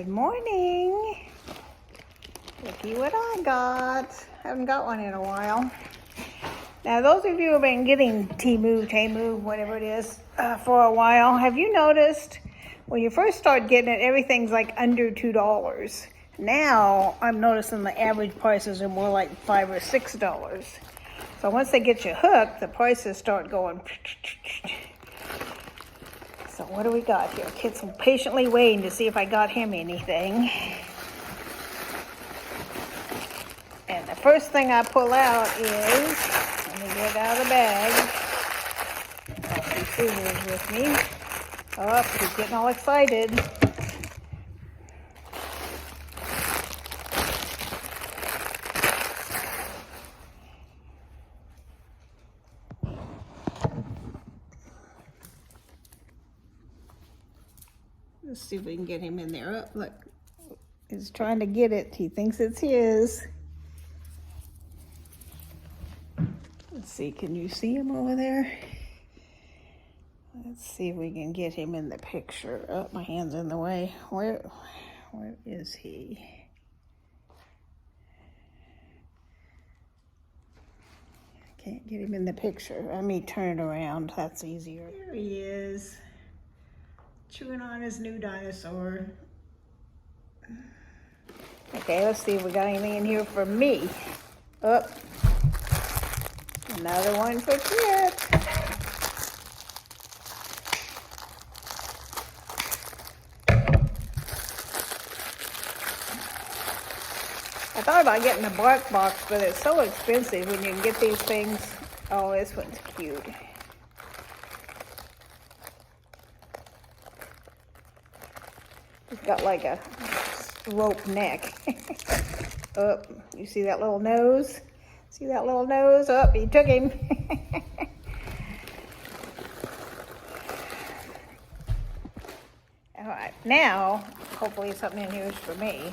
Good morning. Looky what I got. Haven't got one in a while. Now, those of you who have been getting Temu, whatever it is, for a while, have you noticed when you first start getting it, everything's like under $2. Now, I'm noticing the average prices are more like $5 or $6. So once they get you hooked, the prices start going. So what do we got here? Kit's patiently waiting to see if I got him anything. And the first thing I pull out is, let me get it out of the bag. I'll see scissors with me. Oh, he's getting all excited. Let's see if we can get him in there. Oh, look, he's trying to get it. He thinks it's his. Let's see, can you see him over there? Let's see if we can get him in the picture. Oh, my hand's in the way. Where is he? Can't get him in the picture. Let me turn it around. That's easier. Here he is, chewing on his new dinosaur. Okay, let's see if we got anything in here for me. Oh, another one for Kit. I thought about getting the bark box, but it's so expensive when you can get these things. Oh, this one's cute. It's got like a rope neck. Oh, you see that little nose? See that little nose? Oh, he took him. All right, now, hopefully something in here is for me.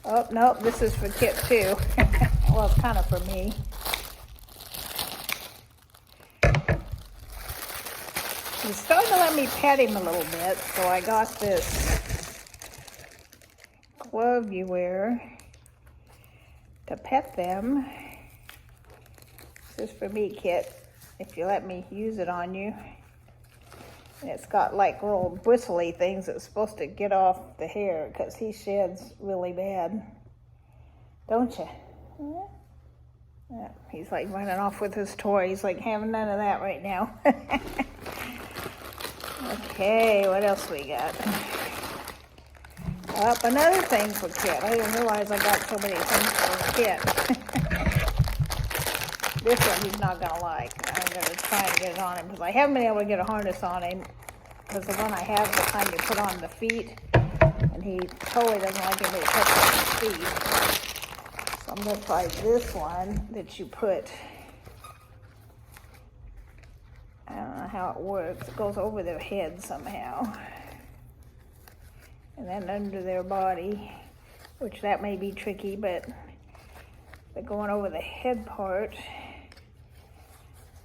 Oh, nope, this is for Kit too. Well, it's kind of for me. He's starting to let me pet him a little bit, so I got this glove you wear to pet them. This is for me, Kit, if you let me use it on you. And it's got like little bristly things that's supposed to get off the hair because he sheds really bad. Don't you? Yeah, he's like running off with his toy. He's like having none of that right now. Okay, what else we got? Up, another thing for Kit. I didn't realize I got so many things for Kit. This one he's not gonna like. I'm gonna try and get it on him because I haven't been able to get a harness on him because the one I have is the kind you put on the feet, and he totally doesn't like it when you touch on his feet. So I'm gonna try this one that you put. I don't know how it works. It goes over their head somehow. And then under their body, which that may be tricky, but they're going over the head part.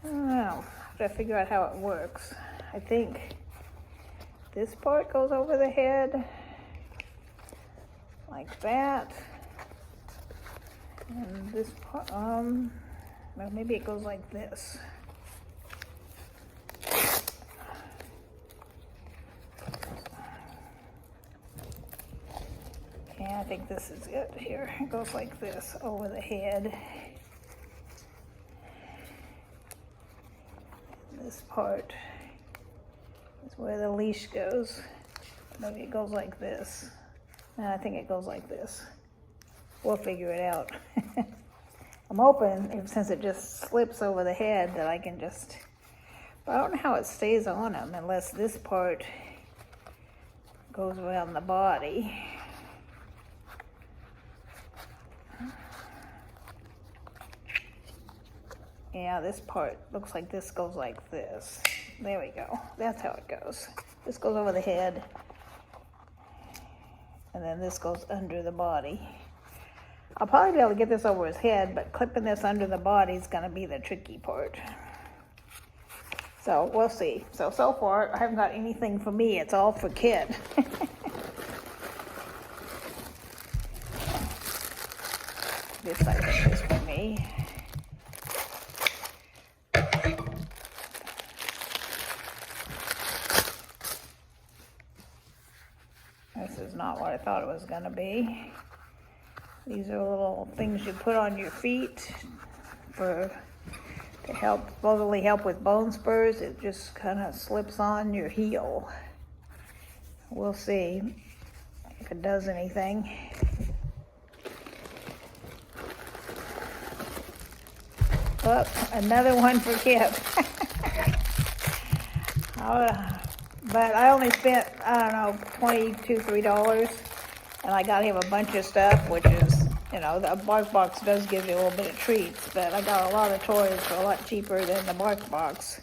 I don't know. I have to figure out how it works. I think this part goes over the head like that. And this part, well, maybe it goes like this. Yeah, I think this is it here. It goes like this over the head. This part is where the leash goes. Maybe it goes like this. No, I think it goes like this. We'll figure it out. I'm hoping, since it just slips over the head, that I can just... But I don't know how it stays on him unless this part goes around the body. Yeah, this part looks like this goes like this. There we go. That's how it goes. This goes over the head. And then this goes under the body. I'll probably be able to get this over his head, but clipping this under the body is going to be the tricky part. So we'll see. So far, I haven't got anything for me. It's all for Kit. This I think is for me. This is not what I thought it was going to be. These are little things you put on your feet to help, supposedly help with bone spurs. It just kind of slips on your heel. We'll see if it does anything. Oh, another one for Kip. But I only spent, I don't know, $22, $3, and I got him a bunch of stuff, which is, you know, the bark box does give you a little bit of treats, but I got a lot of toys for a lot cheaper than the bark box.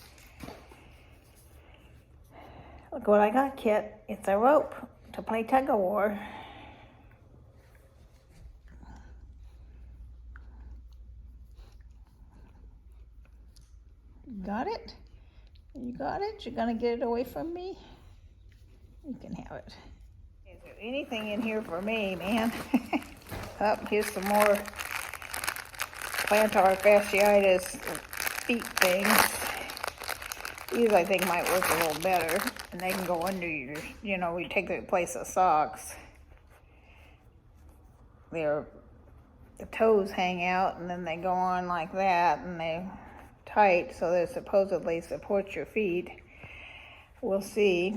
Look what I got, Kit. It's a rope to play tug-of-war. Got it? You got it? You're gonna get it away from me? You can have it. Is there anything in here for me, man? Oh, here's some more plantar fasciitis feet things. These I think might work a little better, and they can go under your, you know, you take the place of socks. The toes hang out, and then they go on like that, and they tight, so they supposedly support your feet. We'll see.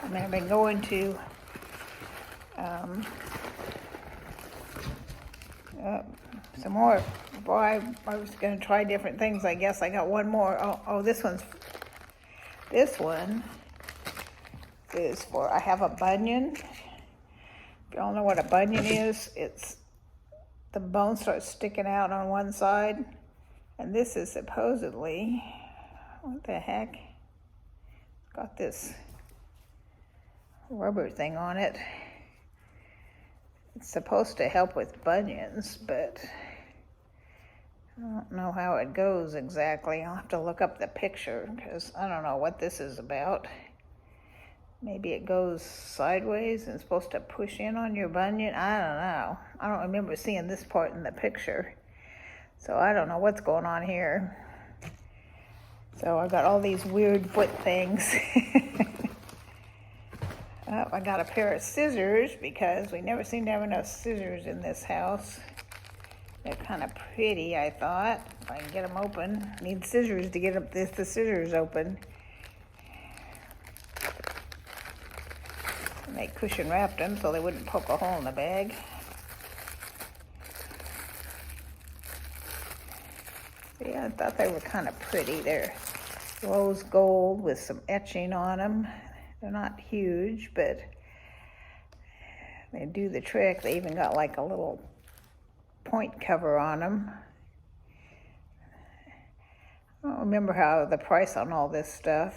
And I've been going to some more. Boy, I was going to try different things. I guess I got one more. Oh, this one is for, I have a bunion. If you all know what a bunion is, it's the bone starts sticking out on one side, and this is supposedly, what the heck? It's got this rubber thing on it. It's supposed to help with bunions, but I don't know how it goes exactly. I'll have to look up the picture because I don't know what this is about. Maybe it goes sideways and it's supposed to push in on your bunion. I don't know. I don't remember seeing this part in the picture. So I don't know what's going on here. So I got all these weird foot things. Oh, I got a pair of scissors because we never seem to have enough scissors in this house. They're kind of pretty, I thought. If I can get them open. Need scissors to get the scissors open. And they cushion wrapped them so they wouldn't poke a hole in the bag. Yeah, I thought they were kind of pretty. They're rose gold with some etching on them. They're not huge, but they do the trick. They even got like a little point cover on them. I don't remember how the price on all this stuff,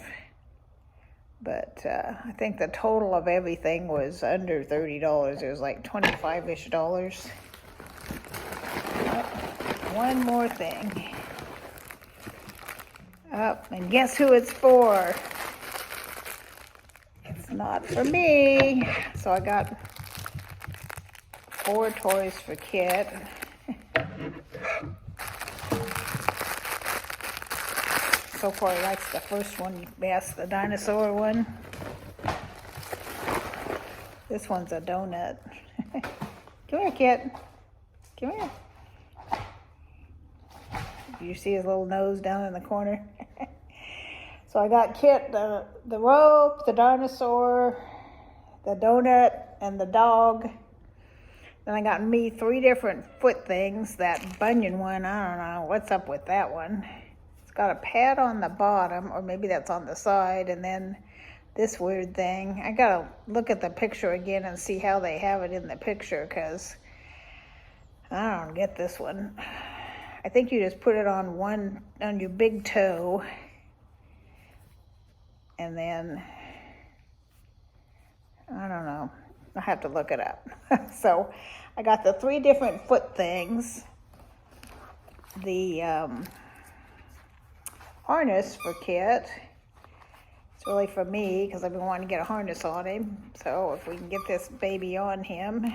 but I think the total of everything was under $30. It was like $25-ish. One more thing. And guess who it's for? It's not for me. So I got 4 toys for Kit. So far he likes the first one best, the dinosaur one. This one's a donut. Come here, Kit. Come here. Do you see his little nose down in the corner? So I got Kit the rope, the dinosaur, the donut, and the dog. Then I got me 3 different foot things. That bunion one, I don't know what's up with that one. It's got a pad on the bottom, or maybe that's on the side, and then this weird thing. I gotta look at the picture again and see how they have it in the picture, because I don't get this one. I think you just put it on your big toe, and then, I don't know. I have to look it up. So I got the 3 different foot things. The harness for Kit. It's really for me because I've been wanting to get a harness on him. So if we can get this baby on him.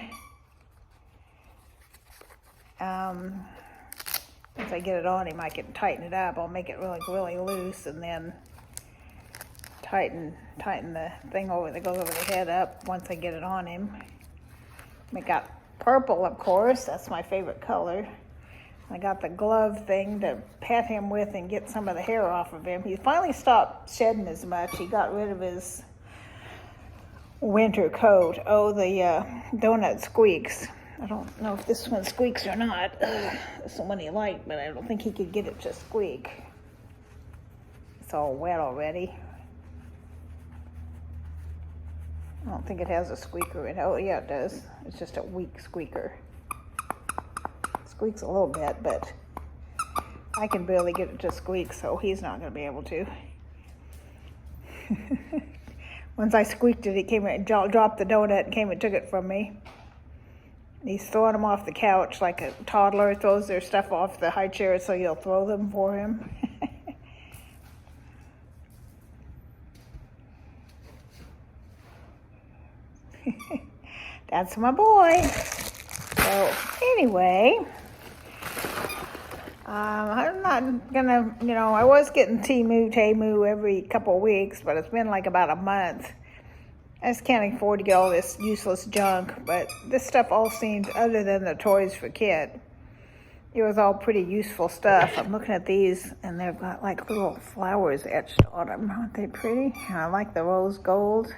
Once I get it on him, I can tighten it up. I'll make it really loose, and then tighten the thing over that goes over the head up once I get it on him. I got purple, of course. That's my favorite color. I got the glove thing to pet him with and get some of the hair off of him. He finally stopped shedding as much. He got rid of his winter coat. Oh, the donut squeaks. I don't know if this one squeaks or not. This is the one he liked, but I don't think he could get it to squeak. It's all wet already. I don't think it has a squeaker in it. Oh, yeah, it does. It's just a weak squeaker. Squeaks a little bit, but I can barely get it to squeak, so he's not going to be able to. Once I squeaked it, he came and dropped the donut and came and took it from me. He's throwing them off the couch like a toddler throws their stuff off the high chair, so you'll throw them for him. That's my boy. So anyway, I'm not gonna, I was getting Temu every couple of weeks, but it's been like about a month. I just can't afford to get all this useless junk, but this stuff all seems, other than the toys for kid, it was all pretty useful stuff. I'm looking at these, and they've got like little flowers etched on them. Aren't they pretty? I like the rose gold.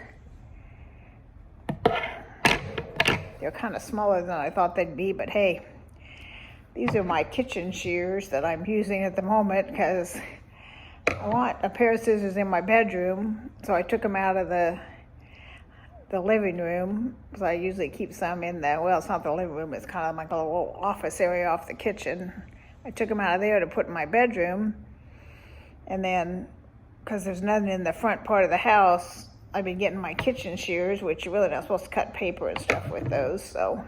They're kind of smaller than I thought they'd be, but hey, these are my kitchen shears that I'm using at the moment because I want a pair of scissors in my bedroom, so I took them out of the living room, because I usually keep some in the, well, it's not the living room, it's kind of like a little office area off the kitchen. I took them out of there to put in my bedroom, and then, because there's nothing in the front part of the house, I've been getting my kitchen shears, which you're really not supposed to cut paper and stuff with those, so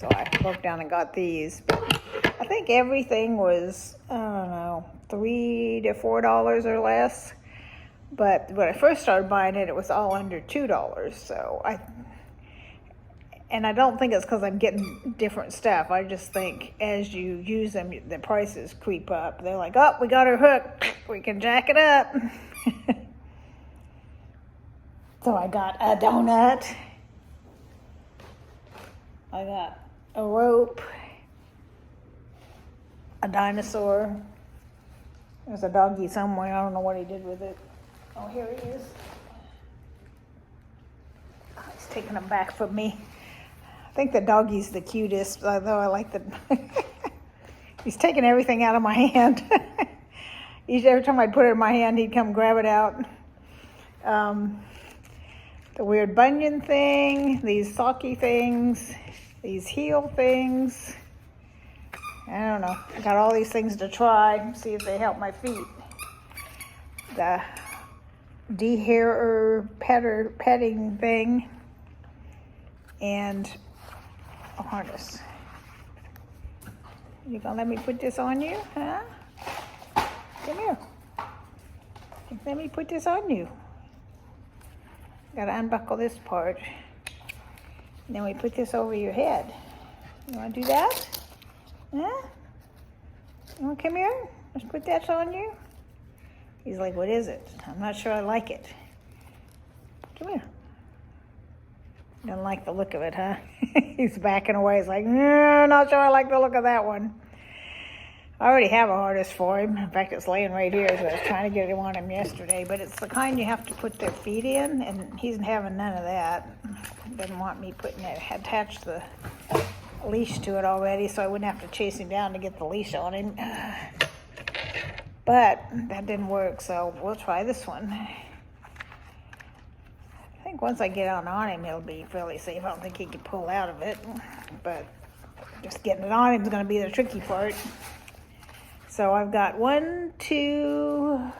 I broke down and got these. But I think everything was, I don't know, $3 to $4 or less. But when I first started buying it, it was all under $2. So I don't think it's because I'm getting different stuff. I just think as you use them, the prices creep up. They're like, oh, we got our hook. We can jack it up. So I got a donut. I got a rope. A dinosaur. There's a doggy somewhere. I don't know what he did with it. Oh, here he is. Oh, he's taking them back from me. I think the doggie's the cutest, although I like the... He's taking everything out of my hand. Every time I'd put it in my hand, he'd come grab it out. The weird bunion thing, these socky things, these heel things. I don't know. I got all these things to try, see if they help my feet. The de-hairer petting thing, and a harness. You gonna let me put this on you, huh? Come here. Let me put this on you. Gotta unbuckle this part. And then we put this over your head. You wanna do that? Huh? You wanna come here? Let's put that on you. He's like, what is it? I'm not sure I like it. Come here. Doesn't like the look of it, huh? He's backing away. He's like, no, not sure I like the look of that one. I already have a harness for him. In fact, it's laying right here, so I was trying to get it on him yesterday. But it's the kind you have to put their feet in, and he's having none of that. He doesn't want me putting it, attached the leash to it already, so I wouldn't have to chase him down to get the leash on him. But that didn't work, so we'll try this one. I think once I get on him, he'll be fairly safe. I don't think he can pull out of it, but just getting it on him is going to be the tricky part. So I've got 1, 2,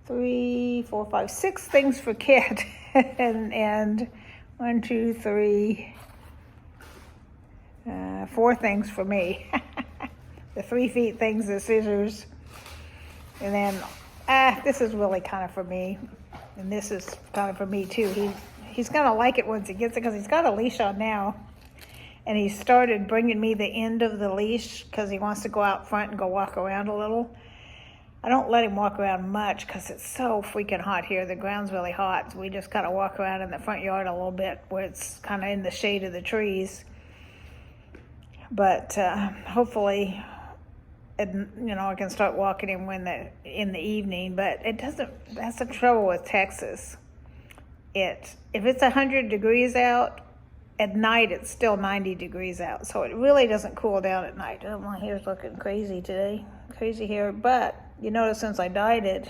3, 4, 5, 6 things for Kit, and 1, 2, 3, 4 things for me. The 3 feet things, the scissors, and then this is really kind of for me, and this is kind of for me too. He's gonna like it once he gets it because he's got a leash on now, and he started bringing me the end of the leash because he wants to go out front and go walk around a little. I don't let him walk around much because it's so freaking hot here. The ground's really hot. So we just kind of walk around in the front yard a little bit where it's kind of in the shade of the trees. But hopefully, I can start walking him in the evening. But it doesn't. That's the trouble with Texas. If it's 100 degrees out, at night it's still 90 degrees out. So it really doesn't cool down at night. Oh, my hair's looking crazy today. Crazy hair. But you notice since I dyed it,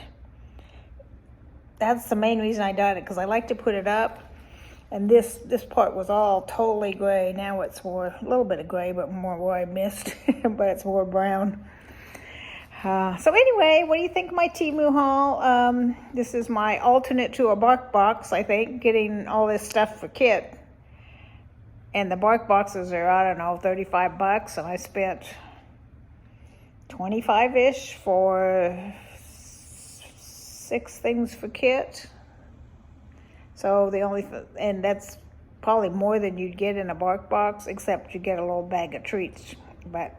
that's the main reason I dyed it, because I like to put it up. And this part was all totally gray. Now it's more, a little bit of gray, but more where I missed, but it's more brown. So anyway, what do you think of my Temu haul? This is my alternate to a bark box, I think, getting all this stuff for Kit. And the bark boxes are, I don't know, $35, and I spent 25-ish for 6 things for Kit. So and that's probably more than you'd get in a bark box, except you get a little bag of treats. But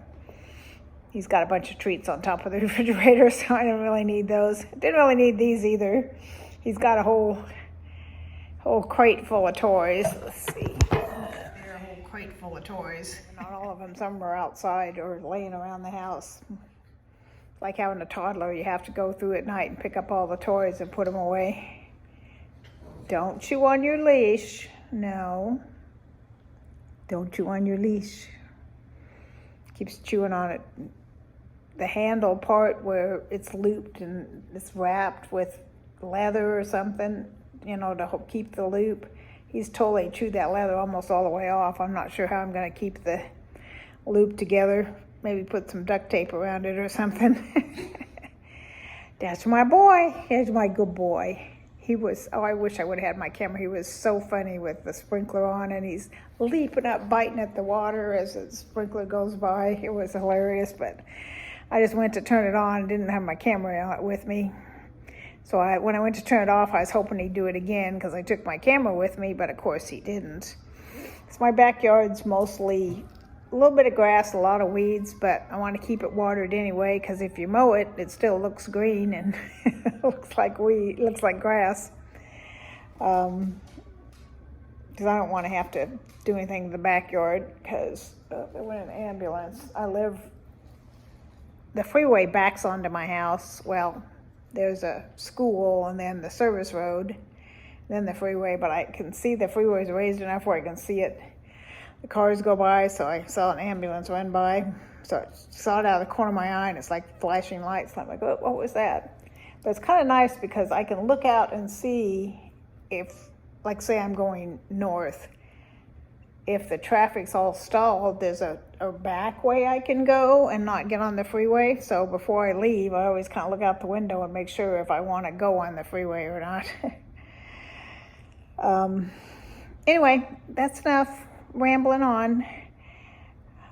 he's got a bunch of treats on top of the refrigerator, so I don't really need those. Didn't really need these either. He's got a whole crate full of toys. Let's see. A whole crate full of toys. Not all of them. Some are outside or laying around the house. Like having a toddler, you have to go through at night and pick up all the toys and put them away. Don't chew on your leash. No. Don't chew on your leash. Keeps chewing on it. The handle part where it's looped and it's wrapped with leather or something, to keep the loop. He's totally chewed that leather almost all the way off. I'm not sure how I'm going to keep the loop together. Maybe put some duct tape around it or something. That's my boy. Here's my good boy. He was, I wish I would have had my camera. He was so funny with the sprinkler on, and he's leaping up, biting at the water as the sprinkler goes by. It was hilarious, but I just went to turn it on, didn't have my camera with me. So when I went to turn it off, I was hoping he'd do it again because I took my camera with me, but of course he didn't. So my backyard's mostly a little bit of grass, a lot of weeds, but I want to keep it watered anyway because if you mow it, it still looks green and looks like grass. Because I don't want to have to do anything in the backyard because there went an ambulance. The freeway backs onto my house. Well, there's a school and then the service road, then the freeway, but I can see the freeway is raised enough where I can see it. The cars go by, so I saw an ambulance run by. So I saw it out of the corner of my eye, and it's like flashing lights. I'm like, what was that? But it's kind of nice because I can look out and see if, like say I'm going north, if the traffic's all stalled, there's a back way I can go and not get on the freeway. So before I leave, I always kind of look out the window and make sure if I want to go on the freeway or not. Anyway, that's enough rambling on.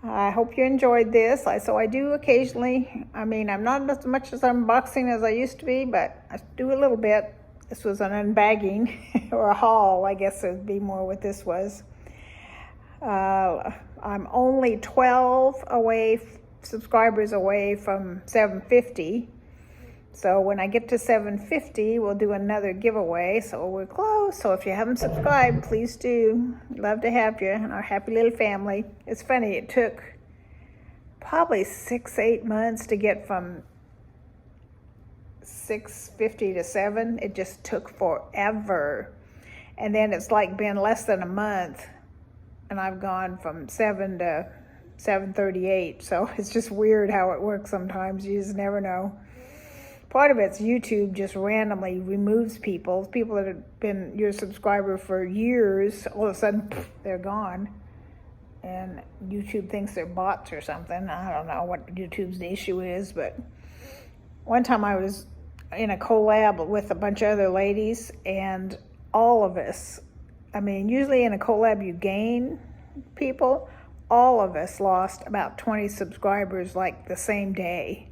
I hope you enjoyed this. So I do occasionally, I'm not as much as unboxing as I used to be, but I do a little bit. This was an unbagging or a haul, I guess it would be more what this was. I'm only 12 subscribers away from 750. So when I get to 750, we'll do another giveaway. So we're close. So if you haven't subscribed, please do. Love to have you in our happy little family. It's funny, it took probably 6-8 months to get from 650 to 7. It just took forever. And then it's like been less than a month, and I've gone from 7 to 738. So it's just weird how it works sometimes. You just never know. Part of it's YouTube just randomly removes people that have been your subscriber for years. All of a sudden, they're gone. And YouTube thinks they're bots or something. I don't know what YouTube's issue is, but one time I was in a collab with a bunch of other ladies, and all of us, usually in a collab you gain people. All of us lost about 20 subscribers like the same day.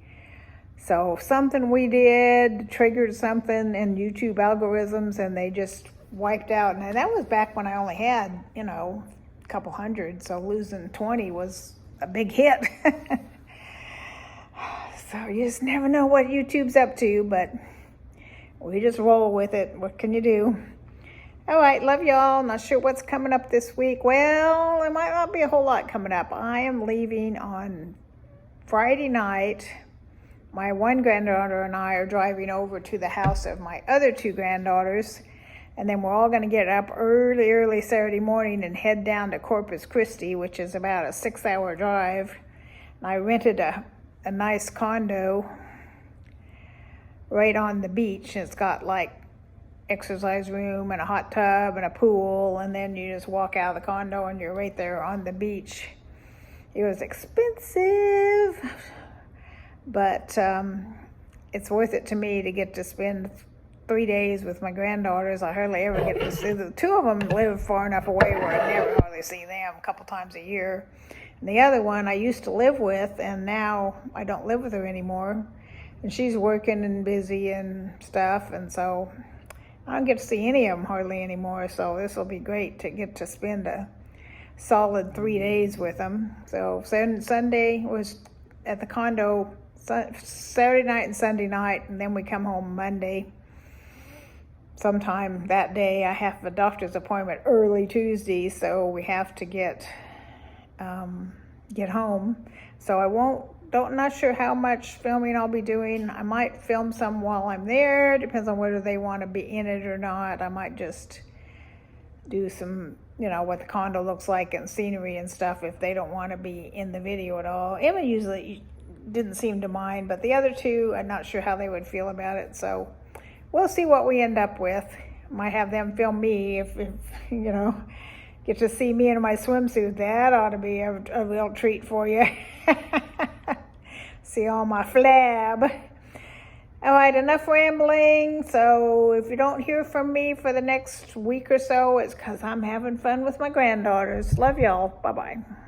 So something we did triggered something in YouTube algorithms, and they just wiped out. And that was back when I only had, couple hundred, so losing 20 was a big hit. So you just never know what YouTube's up to, but we just roll with it. What can you do? All right, love y'all. Not sure what's coming up this week. Well, there might not be a whole lot coming up. I am leaving on Friday night. My one granddaughter and I are driving over to the house of my other two granddaughters, and then we're all going to get up early Saturday morning and head down to Corpus Christi, which is about a 6-hour drive. And I rented a nice condo right on the beach. It's got like exercise room and a hot tub and a pool, and then you just walk out of the condo and you're right there on the beach. It was expensive, but it's worth it to me to get to spend 3 days with my granddaughters. I hardly ever get to see them. Two of them live far enough away where I never hardly see them, a couple times a year. And the other one I used to live with, and now I don't live with her anymore. And she's working and busy and stuff, and so I don't get to see any of them hardly anymore. So this will be great to get to spend a solid 3 days with them. So Sunday was at the condo, Saturday night and Sunday night, and then we come home Monday. Sometime that day, I have a doctor's appointment early Tuesday, so we have to get home. So not sure how much filming I'll be doing. I might film some while I'm there. Depends on whether they want to be in it or not. I might just do some, what the condo looks like and scenery and stuff if they don't want to be in the video at all. Emma usually didn't seem to mind, but the other two, I'm not sure how they would feel about it. So we'll see what we end up with. Might have them film me if get to see me in my swimsuit. That ought to be a real treat for you. See all my flab. All right, enough rambling. So if you don't hear from me for the next week or so, it's because I'm having fun with my granddaughters. Love y'all. Bye-bye.